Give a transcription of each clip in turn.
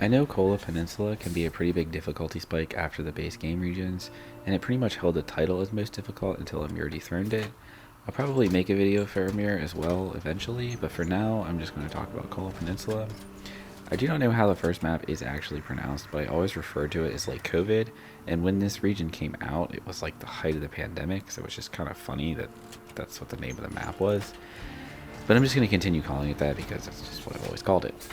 I know Kola Peninsula can be a pretty big difficulty spike after the base game regions, and it pretty much held the title as most difficult until Amir dethroned it. I'll probably make a video for Amir as well eventually, but for now I'm just going to talk about Kola Peninsula. I do not know how the first map is actually pronounced, but I always refer to it as like COVID, and when this region came out, it was like the height of the pandemic, so it's just kind of funny that that's what the name of the map was. But I'm just going to continue calling it that because that's just what I've always called it.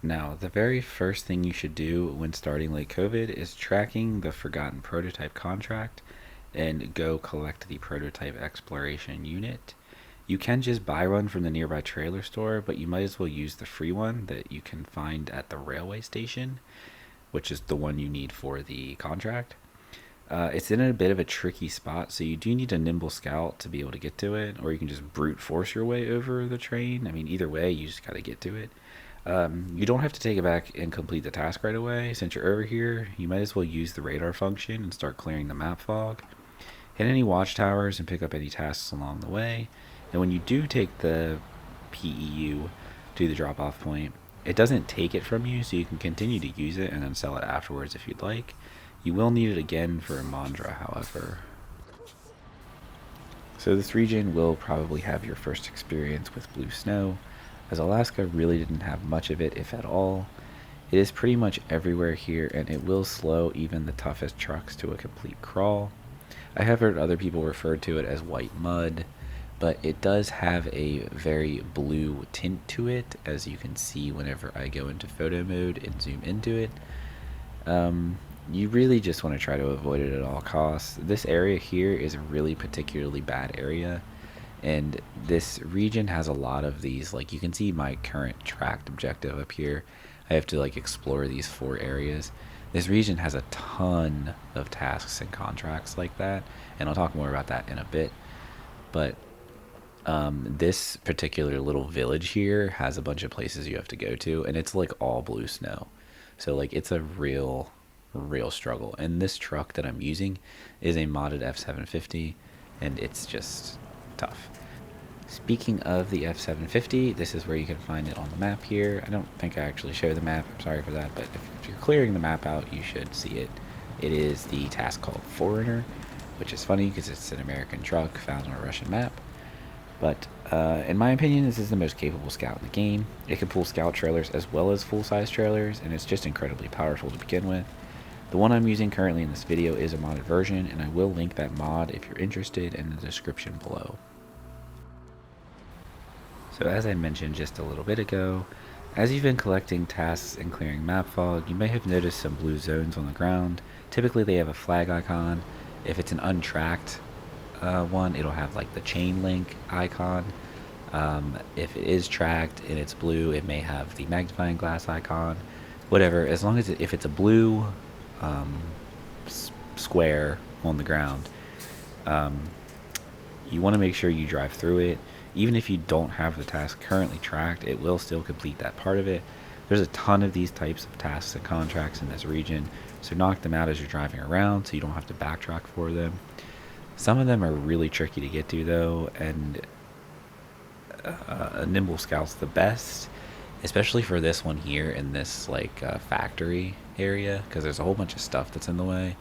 Now, the very first thing you should do when starting Late COVID is tracking the Forgotten Prototype contract and go collect the Prototype Exploration unit. You can just buy one from the nearby trailer store, but you might as well use the free one that you can find at the railway station, which is the one you need for the contract. It's in a bit of a tricky spot, so you do need a nimble scout to be able to get to it, or you can just brute force your way over the train. I mean, either way, you just gotta get to it. You don't have to take it back and complete the task right away. Since you're over here, you might as well use the radar function and start clearing the map fog. Hit any watchtowers and pick up any tasks along the way. And when you do take the PEU to the drop off point, it doesn't take it from you, so you can continue to use it and then sell it afterwards if you'd like. You will need it again for Amandra, however. So this region will probably have your first experience with blue snow, as Alaska really didn't have much of it, if at all. It is pretty much everywhere here, and it will slow even the toughest trucks to a complete crawl. I have heard other people refer to it as white mud, but it does have a very blue tint to it, as you can see whenever I go into photo mode and zoom into it. You really just want to try to avoid it at all costs. This area here is a really particularly bad area, and this region has a lot of these. Like, you can see my current tracked objective up here. I have to like explore these 4 areas. This region has a ton of tasks and contracts like that, and I'll talk more about that in a bit. But this particular little village here has a bunch of places you have to go to, and it's like all blue snow. So like it's a real struggle. And this truck that I'm using is a modded F750, and it's just tough. Speaking of the F750, this is where you can find it on the map here. I don't think I actually show the map, I'm sorry for that, but if you're clearing the map out, you should see it. It is the task called Foreigner, which is funny because it's an American truck found on a Russian map. But in my opinion, this is the most capable scout in the game. It can pull scout trailers as well as full-size trailers, and it's just incredibly powerful to begin with. The one I'm using currently in this video is a modded version, and I will link that mod if you're interested in the description below. So as I mentioned just a little bit ago, as you've been collecting tasks and clearing map fog, you may have noticed some blue zones on the ground. Typically they have a flag icon. If it's an untracked one, it'll have like the chain link icon. If it is tracked and it's blue, it may have the magnifying glass icon. Whatever, as long as if it's a blue square on the ground, you want to make sure you drive through it. Even if you don't have the task currently tracked, it will still complete that part of it. There's a ton of these types of tasks and contracts in this region, so knock them out as you're driving around so you don't have to backtrack for them. Some of them are really tricky to get to though, and a nimble scout's the best, especially for this one here in this like factory area, because there's a whole bunch of stuff that's in the way.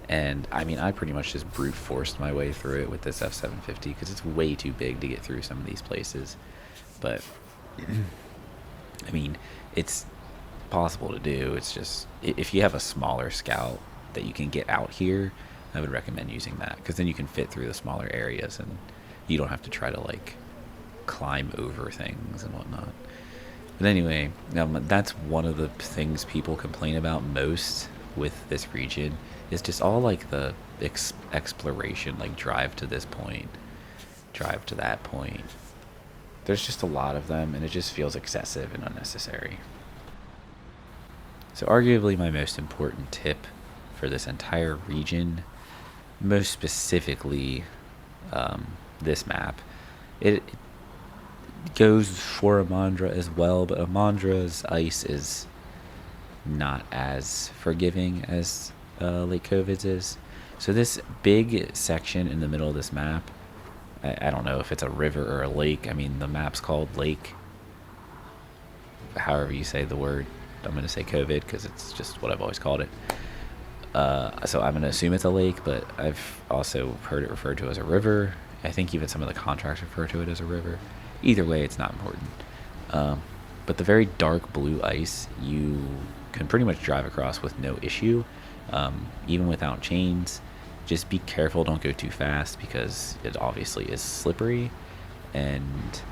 And I mean, I pretty much just brute forced my way through it with this F750 because it's way too big to get through some of these places. But I mean, it's possible to do. It's just, if you have a smaller scout that you can get out here, I would recommend using that, because then you can fit through the smaller areas and you don't have to try to like climb over things and whatnot. But anyway, that's one of the things people complain about most with this region, is just all like the exploration, like drive to this point, drive to that point. There's just a lot of them, and it just feels excessive and unnecessary. So arguably my most important tip for this entire region, most specifically this map, it goes for Amandra as well, but Amandra's ice is not as forgiving as Lake COVID's is. So this big section in the middle of this map, I don't know if it's a river or a lake. I mean, the map's called Lake, however you say the word. I'm going to say COVID because it's just what I've always called it. So I'm going to assume it's a lake, but I've also heard it referred to as a river. I think even some of the contracts refer to it as a river. Either way, it's not important. But the very dark blue ice you can pretty much drive across with no issue, even without chains. Just be careful, don't go too fast because it obviously is slippery and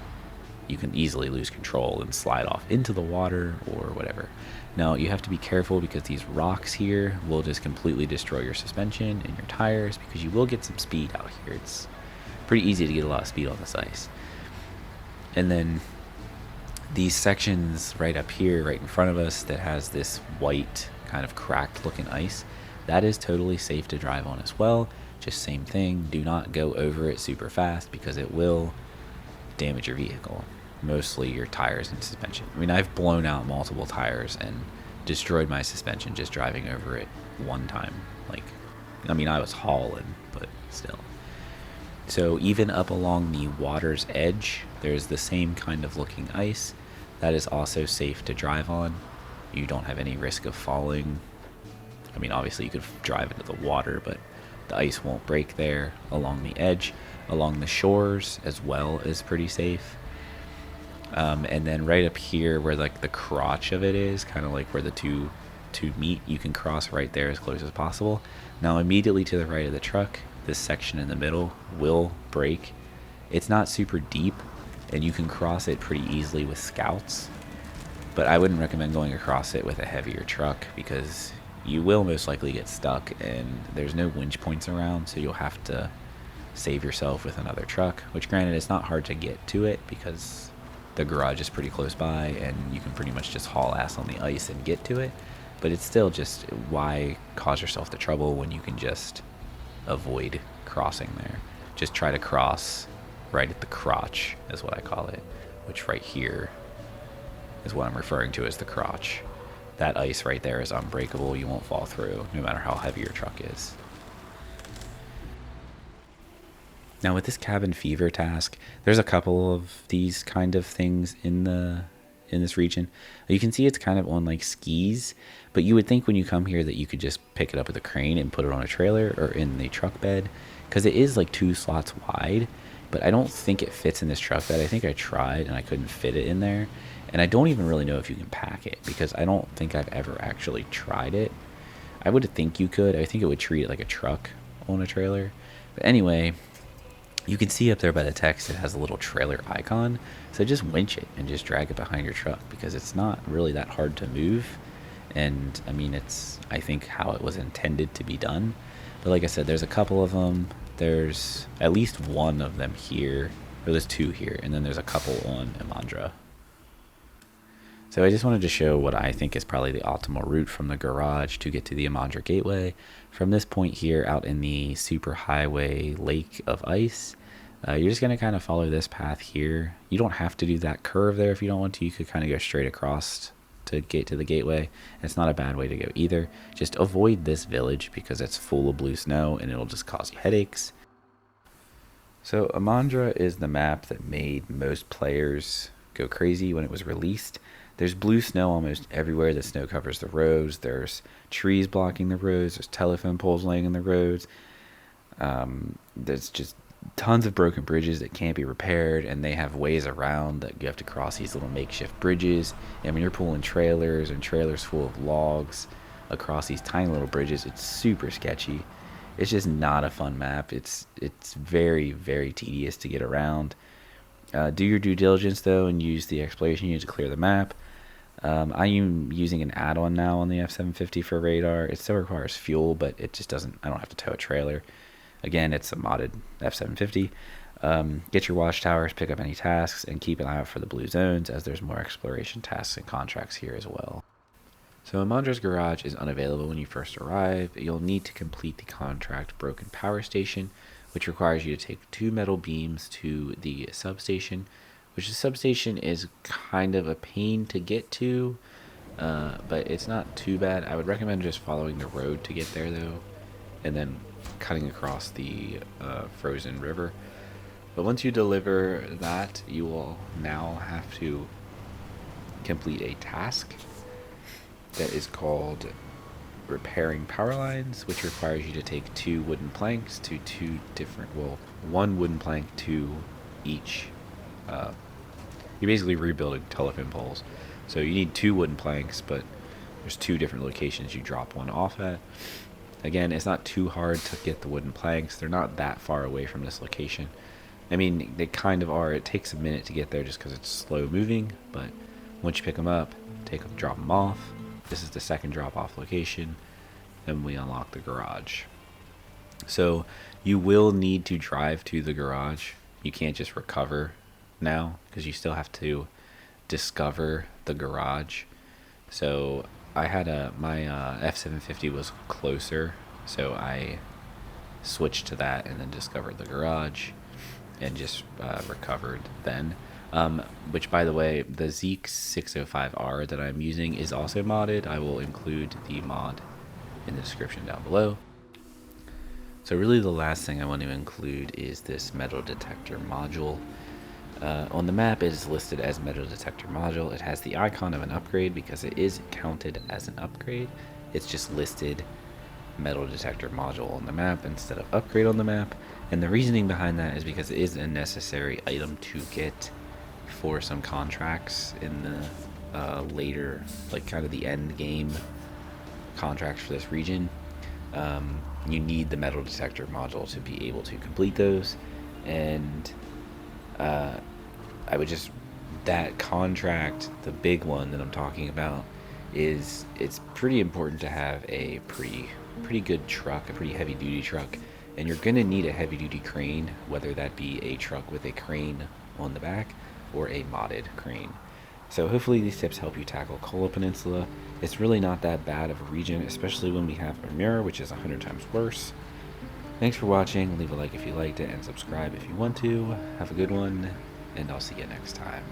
you can easily lose control and slide off into the water or whatever. Now you have to be careful because these rocks here will just completely destroy your suspension and your tires because you will get some speed out here. It's pretty easy to get a lot of speed on this ice. And then these sections right up here, right in front of us, that has this white kind of cracked looking ice, that is totally safe to drive on as well. Just same thing, do not go over it super fast because it will damage your vehicle, mostly your tires and suspension. I mean, I've blown out multiple tires and destroyed my suspension just driving over it one time. Like, I mean, I was hauling, but still. So even up along the water's edge, there's the same kind of looking ice. That is also safe to drive on. You don't have any risk of falling. I mean, obviously you could drive into the water, but the ice won't break there. Along the edge, along the shores as well is pretty safe. And then right up here where like the crotch of it is, kind of like where the two meet, you can cross right there as close as possible. Now immediately to the right of the truck, this section in the middle will break. It's not super deep and you can cross it pretty easily with scouts, but I wouldn't recommend going across it with a heavier truck because you will most likely get stuck and there's no winch points around, so you'll have to save yourself with another truck, which granted it's not hard to get to it because the garage is pretty close by and you can pretty much just haul ass on the ice and get to it, but it's still just, why cause yourself the trouble when you can just avoid crossing there. Just try to cross right at the crotch is what I call it, which right here is what I'm referring to as the crotch. That ice right there is unbreakable. You won't fall through no matter how heavy your truck is. Now with this cabin fever task, there's a couple of these kind of things in this region. You can see it's kind of on like skis, but you would think when you come here that you could just pick it up with a crane and put it on a trailer or in the truck bed, because it is like 2 slots wide, but I don't think it fits in this truck bed. I think I tried and I couldn't fit it in there, and I don't even really know if you can pack it because I don't think I've ever actually tried it. I would think you could. I think it would treat it like a truck on a trailer. But anyway, you can see up there by the text it has a little trailer icon, so just winch it and just drag it behind your truck because it's not really that hard to move. And I mean, it's, I think, how it was intended to be done. But like I said, there's a couple of them. There's at least one of them here, or there's 2 here, and then there's a couple on Imandra. So I just wanted to show what I think is probably the optimal route from the garage to get to the Imandra Gateway. From this point here out in the superhighway lake of ice, you're just going to kind of follow this path here. You don't have to do that curve there if you don't want to. You could kind of go straight across to get to the gateway. It's not a bad way to go either. Just avoid this village because it's full of blue snow and it'll just cause you headaches. So Imandra is the map that made most players go crazy when it was released. There's blue snow almost everywhere. The snow covers the roads. There's trees blocking the roads. There's telephone poles laying in the roads. There's just tons of broken bridges that can't be repaired, and they have ways around that you have to cross these little makeshift bridges. And when you're pulling trailers and trailers full of logs across these tiny little bridges, it's super sketchy. It's just not a fun map. It's very, very tedious to get around. Do your due diligence though and use the exploration unit to clear the map. I am using an add-on now on the F750 for radar. It still requires fuel, but it just doesn't, I don't have to tow a trailer. Again, it's a modded F750. Get your watchtowers, pick up any tasks, and keep an eye out for the blue zones as there's more exploration tasks and contracts here as well. So Imandra's garage is unavailable when you first arrive. You'll need to complete the contract Broken Power Station, which requires you to take 2 metal beams to the substation, which the substation is kind of a pain to get to, but it's not too bad. I would recommend just following the road to get there though, and then cutting across the frozen river. But once you deliver that, you will now have to complete a task. that is called repairing power lines, which requires you to take 2 wooden planks to 2 different, well, 1 wooden plank to each. You're basically rebuilding telephone poles. So you need 2 wooden planks, but there's 2 different locations you drop one off at. Again, it's not too hard to get the wooden planks. They're not that far away from this location. I mean, they kind of are. It takes a minute to get there just because it's slow moving, but once you pick them up, drop them off. This is the second drop off location, and we unlock the garage. So you will need to drive to the garage. You can't just recover now because you still have to discover the garage. So I had my F750 was closer, so I switched to that and then discovered the garage and just recovered then. Which, by the way, the Zeek 605R that I'm using is also modded. I will include the mod in the description down below. So really the last thing I want to include is this metal detector module. On the map it is listed as metal detector module. It has the icon of an upgrade because it is counted as an upgrade. It's just listed metal detector module on the map instead of upgrade on the map. And the reasoning behind that is because it is a necessary item to get for some contracts in the later, like kind of the end game contracts for this region. You need the metal detector module to be able to complete those, and I would just, that contract, the big one that I'm talking about, it's pretty important to have a pretty good truck, a pretty heavy duty truck, and you're gonna need a heavy duty crane, whether that be a truck with a crane on the back or a modded crane. So hopefully these tips help you tackle Kola Peninsula. It's really not that bad of a region, especially when we have Mirror, which is 100 times worse. Thanks for watching. Leave a like if you liked it and subscribe if you want to. Have a good one, and I'll see you next time.